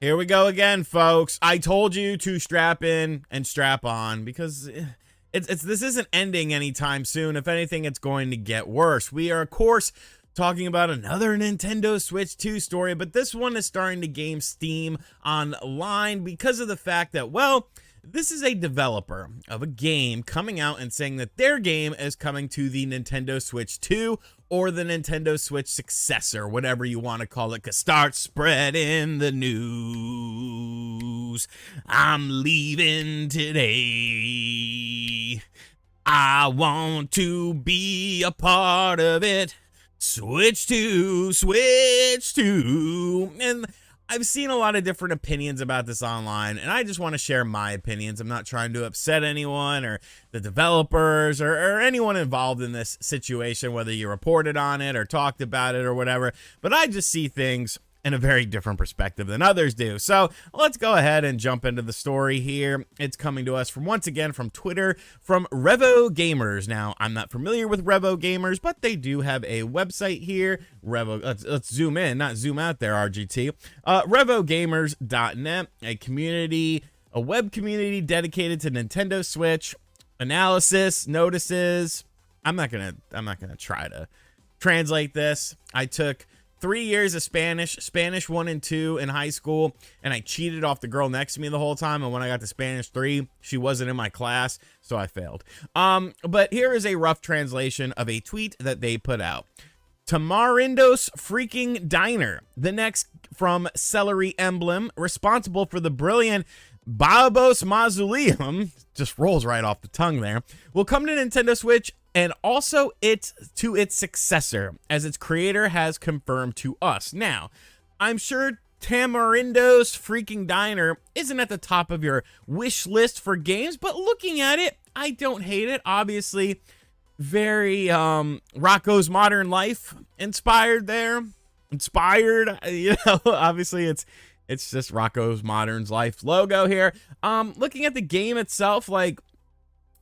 Here we go again, folks. I told you to strap in and strap on because this isn't ending anytime soon. If anything, it's going to get worse. We are, of course, talking about another Nintendo Switch 2 story, but this one is starting to gain steam online because of the fact that, well, this is a developer of a game coming out and saying that their game is coming to the Nintendo Switch 2 or the Nintendo Switch successor, whatever you want to call it, 'cause start spreading the news. I'm leaving today. I want to be a part of it. Switch 2, Switch 2. And I've seen a lot of different opinions about this online, and I just want to share my opinions. I'm not trying to upset anyone or the developers or anyone involved in this situation, whether you reported on it or talked about it or whatever, but I just see things in a very different perspective than others do. So let's go ahead and jump into the story here. It's coming to us from, once again, from Twitter, from Revo Gamers. Now, I'm not familiar with Revo Gamers, but they do have a website here. Revo, let's zoom in, not zoom out there, RGT. RevoGamers.net, a community, a web community dedicated to Nintendo Switch analysis, notices. I'm not gonna try to translate this. I took 3 years of Spanish 1 and 2 in high school, and I cheated off the girl next to me the whole time, and when I got to Spanish 3, she wasn't in my class, so I failed. But here is a rough translation of a tweet that they put out. Tamarindos freaking Diner, the next from Celery Emblem, responsible for the brilliant Babos Mausoleum, just rolls right off the tongue there, will come to Nintendo Switch and also to its successor, as its creator has confirmed to us. Now, I'm sure Tamarindo's freaking Diner isn't at the top of your wish list for games, but looking at it, I don't hate it. Obviously, very Rocco's Modern Life inspired there. Obviously it's just Rocco's Modern Life logo here. Looking at the game itself, like,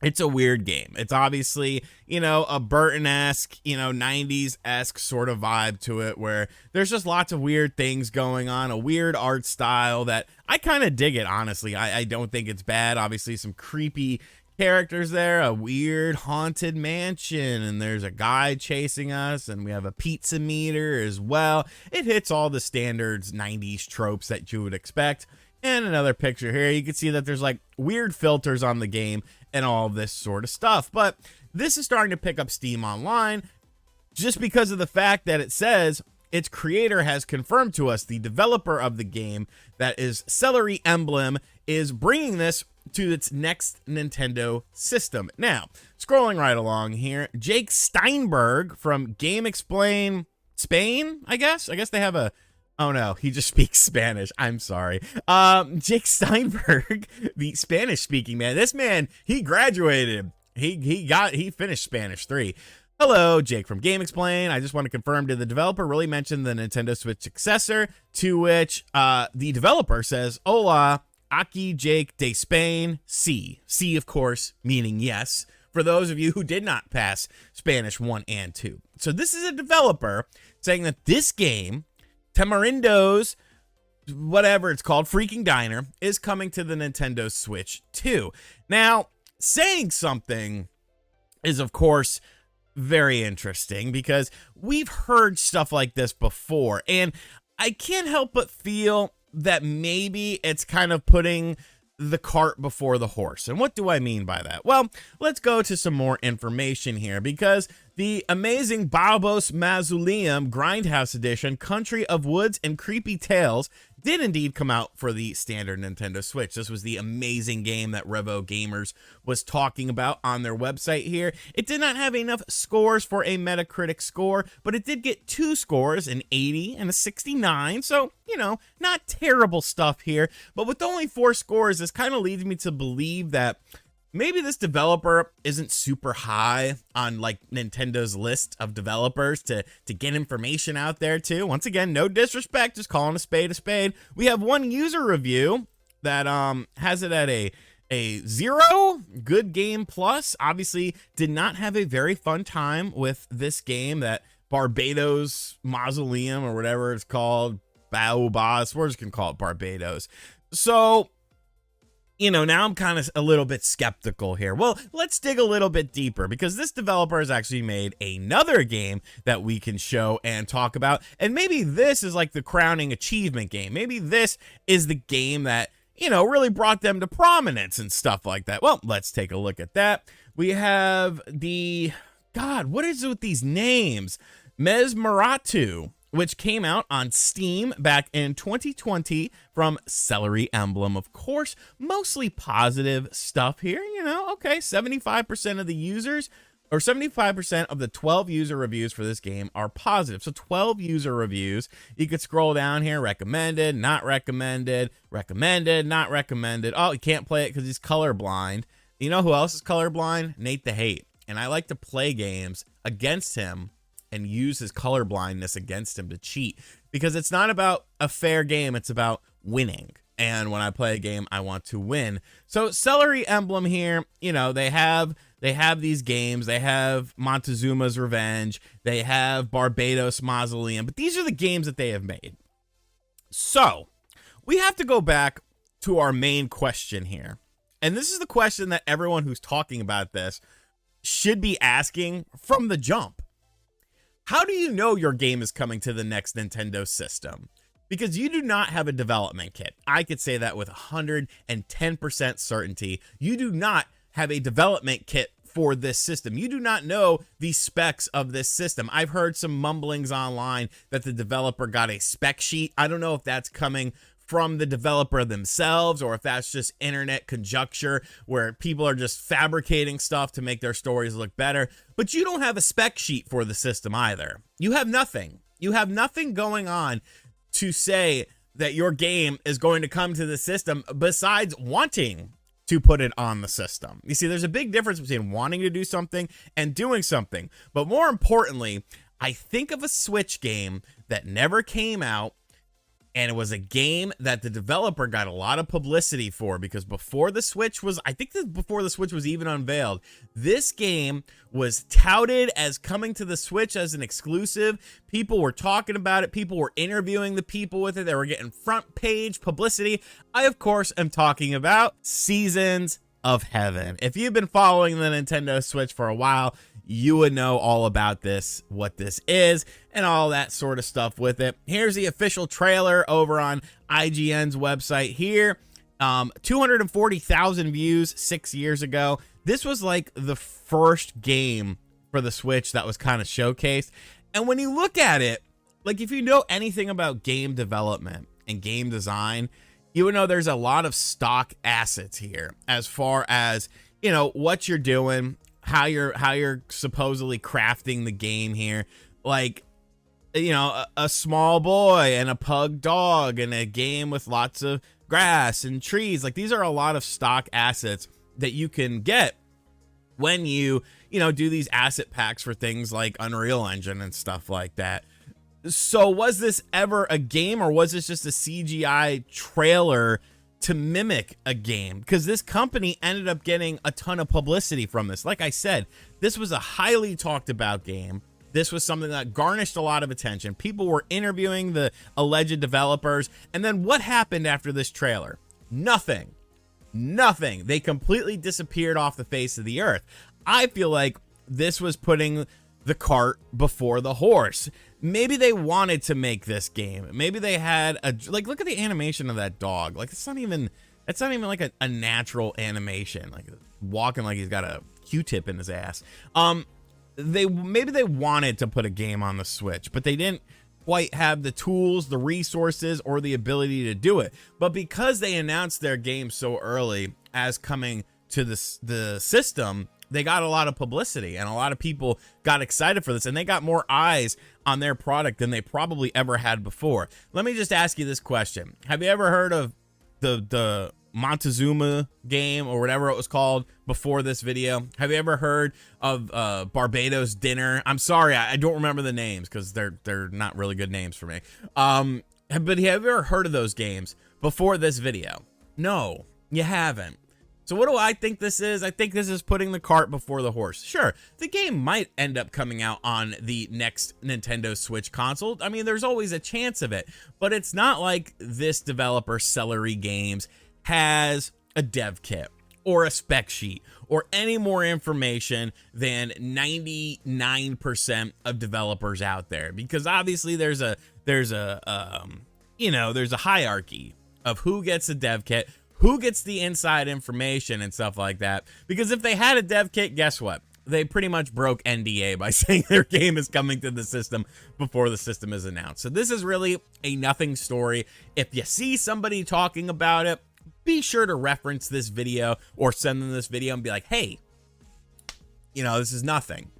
it's a weird game. It's obviously, a Burton-esque, 90s-esque sort of vibe to it, where there's just lots of weird things going on, a weird art style that I kind of dig it, honestly. I don't think it's bad. Obviously, some creepy characters there, a weird haunted mansion, and there's a guy chasing us, and we have a pizza meter as well. It hits all the standards 90s tropes that you would expect. And another picture here, you can see that there's like weird filters on the game and all this sort of stuff. But this is starting to pick up steam online just because of the fact that it says its creator has confirmed to us, the developer of the game, that is Celery Emblem, is bringing this to its next Nintendo system. Now, scrolling right along here, Jake Steinberg from Game Explain Spain, I guess they have a... Oh no, he just speaks Spanish. I'm sorry. Jake Steinberg, the Spanish speaking man. This man, he graduated. He finished Spanish 3. Hello, Jake from Game Explain. I just want to confirm, did the developer really mention the Nintendo Switch successor? To which the developer says, Hola, aquí Jake de Spain. Sí, of course, meaning yes, for those of you who did not pass Spanish 1 and 2. So this is a developer saying that this game, Tamarindo's, whatever it's called, freaking Diner, is coming to the Nintendo Switch 2. Now, saying something is, of course, very interesting because we've heard stuff like this before, and I can't help but feel that maybe it's kind of putting the cart before the horse. And what do I mean by that? Well, let's go to some more information here, because the amazing Babos Mausoleum Grindhouse Edition, Country of Woods and Creepy Tales, did indeed come out for the standard Nintendo Switch. This was the amazing game that Revo Gamers was talking about on their website here. It did not have enough scores for a Metacritic score, but it did get 2 scores, an 80 and a 69. So, not terrible stuff here. But with only 4 scores, this kind of leads me to believe that maybe this developer isn't super high on like Nintendo's list of developers to get information out there too. Once again, no disrespect, just calling a spade a spade. We have one user review that has it at a 0. Good Game Plus. Obviously did not have a very fun time with this game, that Barbados Mausoleum or whatever it's called. Baobas. We're just gonna call it Barbados. So, you know, now I'm kind of a little bit skeptical here. Well, let's dig a little bit deeper, because this developer has actually made another game that we can show and talk about. And maybe this is like the crowning achievement game. Maybe this is the game that, you know, really brought them to prominence and stuff like that. Well, let's take a look at that. We have the, God, what is it with these names? Mesmeratu, which came out on Steam back in 2020 from Celery Emblem, of course. Mostly positive stuff here, you know. Okay, 75% of the users, or 75% of the 12 user reviews for this game are positive. So 12 user reviews. You could scroll down here: recommended, not recommended, recommended, not recommended. Oh, you can't play it because he's colorblind. You know who else is colorblind? Nate the Hate. And I like to play games against him and use his colorblindness against him to cheat, because it's not about a fair game, it's about winning. And when I play a game, I want to win. So Celery Emblem here, you know, they have these games. They have Montezuma's Revenge, they have Barbados Mausoleum, but these are the games that they have made. So we have to go back to our main question here. And this is the question that everyone who's talking about this should be asking from the jump. How do you know your game is coming to the next Nintendo system? Because you do not have a development kit. I could say that with 110% certainty. You do not have a development kit for this system. You do not know the specs of this system. I've heard some mumblings online that the developer got a spec sheet. I don't know if that's coming from the developer themselves, or if that's just internet conjecture where people are just fabricating stuff to make their stories look better. But you don't have a spec sheet for the system either. You have nothing. You have nothing going on to say that your game is going to come to the system besides wanting to put it on the system. You see, there's a big difference between wanting to do something and doing something. But more importantly, I think of a Switch game that never came out, and it was a game that the developer got a lot of publicity for, because before the Switch was, I think that before the Switch was even unveiled, this game was touted as coming to the Switch as an exclusive. People were talking about it. People were interviewing the people with it. They were getting front page publicity. I, of course, am talking about Seasons of Heaven. If you've been following the Nintendo Switch for a while, you would know all about this, what this is, and all that sort of stuff with it. Here's the official trailer over on IGN's website here. 240,000 views 6 years ago. This was like the first game for the Switch that was kind of showcased. And when you look at it, like, if you know anything about game development and game design, you would know there's a lot of stock assets here as far as, you know, what you're doing, how you're supposedly crafting the game here. Like, you know, a small boy and a pug dog and a game with lots of grass and trees. Like, these are a lot of stock assets that you can get when you know, do these asset packs for things like Unreal Engine and stuff like that. So was this ever a game, or was this just a CGI trailer to mimic a game? Because this company ended up getting a ton of publicity from this. Like I said, this was a highly talked about game. This was something that garnished a lot of attention. People were interviewing the alleged developers. And then what happened after this trailer? Nothing. Nothing. They completely disappeared off the face of the earth. I feel like this was putting the cart before the horse. Maybe they wanted to make this game. Maybe they had a, like, look at the animation of that dog. Like, it's not even like a natural animation. Like, walking like he's got a Q-tip in his ass. Maybe they wanted to put a game on the Switch, but they didn't quite have the tools, the resources, or the ability to do it. But because they announced their game so early as coming to the system, they got a lot of publicity, and a lot of people got excited for this, and they got more eyes on their product than they probably ever had before. Let me just ask you this question. Have you ever heard of the Montezuma game, or whatever it was called, before this video? Have you ever heard of Barbados Dinner? I'm sorry, I don't remember the names because they're not really good names for me. But have you ever heard of those games before this video? No, you haven't. So what do I think this is? I think this is putting the cart before the horse. Sure, the game might end up coming out on the next Nintendo Switch console. I mean, there's always a chance of it, but it's not like this developer, Celery Games, has a dev kit or a spec sheet or any more information than 99% of developers out there, because obviously there's a hierarchy of who gets a dev kit, who gets the inside information and stuff like that. Because if they had a dev kit, guess what? They pretty much broke NDA by saying their game is coming to the system before the system is announced. So this is really a nothing story. If you see somebody talking about it, be sure to reference this video or send them this video and be like, hey, this is nothing.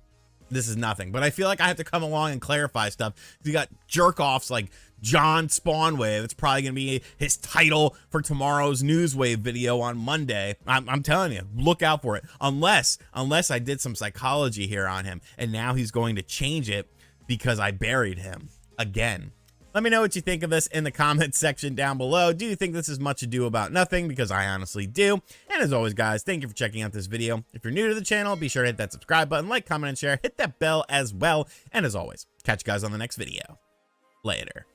This is nothing. But I feel like I have to come along and clarify stuff. You got jerk offs like John Spawnwave. It's probably going to be his title for tomorrow's Newswave video on Monday. I'm telling you, look out for it. Unless I did some psychology here on him and now he's going to change it because I buried him again. Let me know what you think of this in the comments section down below. Do you think this is much ado about nothing? Because I honestly do. And as always, guys, thank you for checking out this video. If you're new to the channel, be sure to hit that subscribe button, like, comment, and share. Hit that bell as well. And as always, catch you guys on the next video. Later.